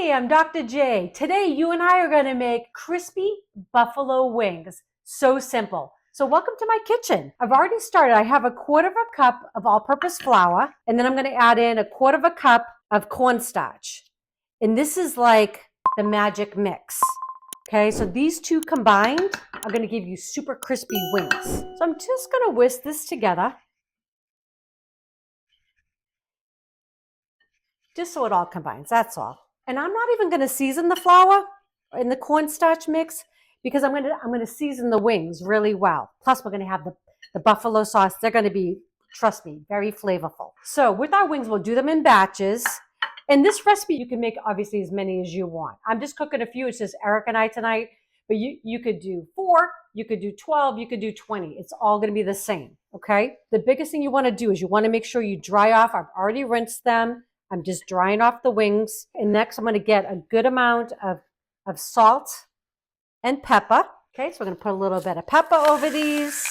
Hey, I'm Dr. J. Today, you and I are going to make crispy buffalo wings. So simple. So welcome to my kitchen. I've already started. I have 1/4 cup of all-purpose flour, and then I'm going to add in 1/4 cup of cornstarch. And this is like the magic mix. Okay, so these two combined are going to give you super crispy wings. So I'm just going to whisk this together, just so it all combines. That's all. And I'm not even going to season the flour in the cornstarch mix because I'm going to season the wings really well. Plus, we're going to have the buffalo sauce. They're going to be, trust me, very flavorful. So with our wings, we'll do them in batches. And this recipe, you can make obviously as many as you want. I'm just cooking a few. It's just Eric and I tonight. But you could do 4, you could do 12, you could do 20. It's all going to be the same, okay? The biggest thing you want to do is you want to make sure you dry off. I've already rinsed them. I'm just drying off the wings. And next, I'm going to get a good amount of salt and pepper. Okay, so we're going to put a little bit of pepper over these.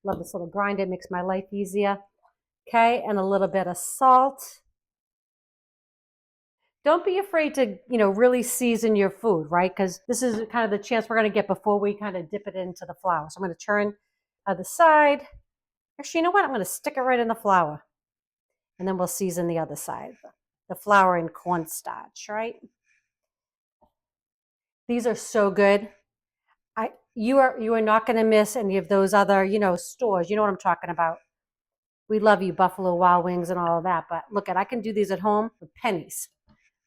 Love this little grinder. It makes my life easier. Okay, and a little bit of salt. Don't be afraid to, really season your food, right? Because this is kind of the chance we're going to get before we kind of dip it into the flour. So I'm going to turn the side. Actually, you know what? I'm going to stick it right in the flour. And then we'll season the other side. The flour and cornstarch, right? These are so good. You are not going to miss any of those other, stores. You know what I'm talking about. We love you, Buffalo Wild Wings and all of that. But look, I can do these at home for pennies,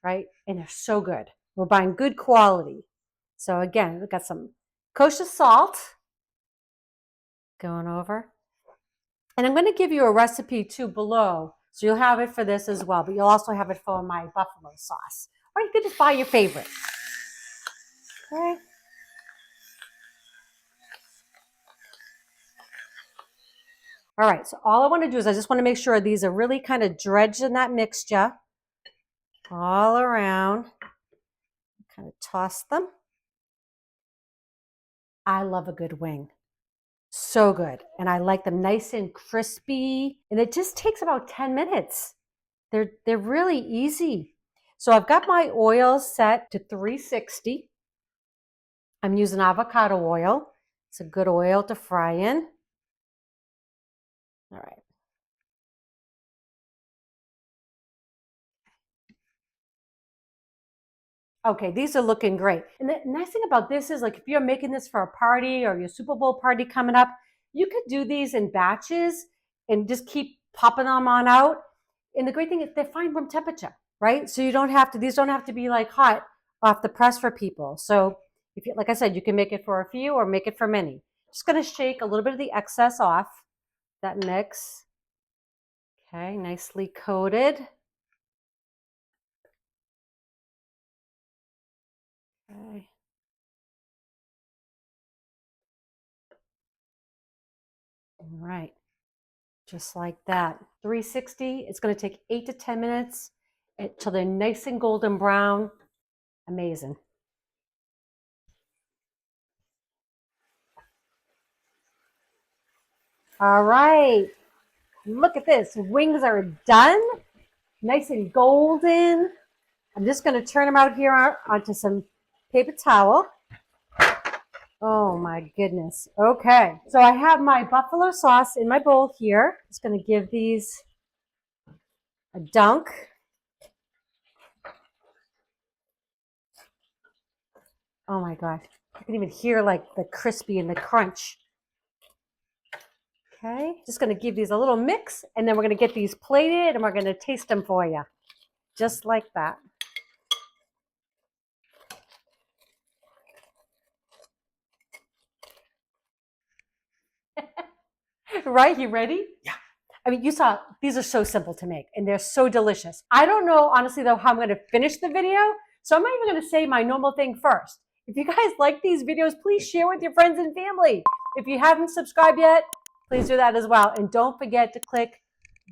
right? And they're so good. We're buying good quality. So again, we've got some kosher salt going over. And I'm going to give you a recipe too below. So you'll have it for this as well, but you'll also have it for my buffalo sauce. Or you could just buy your favorite. Okay. All right, so all I want to do is I just want to make sure these are really kind of dredged in that mixture all around. Kind of toss them. I love a good wing. So good. And I like them nice and crispy. And it just takes about 10 minutes. They're really easy. So I've got my oil set to 360. I'm using avocado oil. It's a good oil to fry in. All right. Okay, these are looking great. And the nice thing about this is, like, if you're making this for a party or your Super Bowl party coming up, you could do these in batches and just keep popping them on out. And the great thing is they're fine room temperature, right? So these don't have to be like hot off the press for people. So if you, like I said, you can make it for a few or make it for many. Just gonna shake a little bit of the excess off that mix. Okay, nicely coated. Okay. All right, just like that. 360, it's gonna take 8 to 10 minutes until they're nice and golden brown. Amazing. All right, look at this. Wings are done, nice and golden. I'm just gonna turn them out here onto some paper towel. Oh my goodness. Okay, so I have my buffalo sauce in my bowl here. Just gonna give these a dunk. Oh my gosh, you can even hear like the crispy and the crunch. Okay, just gonna give these a little mix and then we're gonna get these plated and we're gonna taste them for you. Just like that. Right, you ready? Yeah. I mean, you saw, these are so simple to make and they're so delicious. I don't know, honestly though, how I'm gonna finish the video. So I'm not even gonna say my normal thing first. If you guys like these videos, please share with your friends and family. If you haven't subscribed yet, please do that as well. And don't forget to click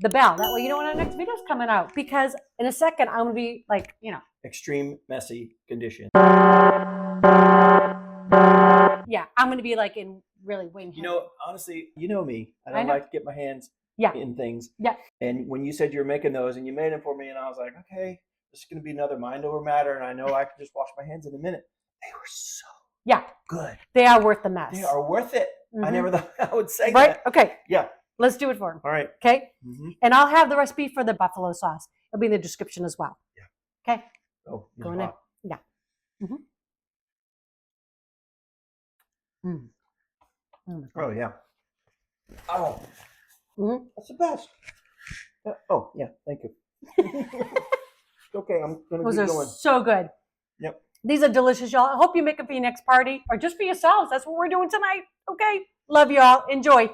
the bell. That way you know when our next video is coming out. Because in a second, I'm gonna be like, Extreme messy condition. yeah, I'm gonna be like in really wing. Honestly, you know me. I I don't know. like to get my hands Yeah. in things. Yeah. And when you said you were making those and you made them for me, and I was like, okay, this is going to be another mind over matter, and I know I can just wash my hands in a minute. They were so good. They are worth the mess. They are worth it. I never thought I would say right? that. Okay. Yeah. Let's do it for them. All right. Okay. Mm-hmm. And I'll have the recipe for the buffalo sauce. It'll be in the description as well. Yeah. Okay. Oh, Going in. Yeah. Mm-hmm. Mm. Oh, yeah. Oh, that's the best. Oh, yeah. Thank you. Okay, I'm going to Those keep are going. so good. Yep. These are delicious, y'all. I hope you make them for your next party or just for yourselves. That's what we're doing tonight. Okay. Love y'all. Enjoy.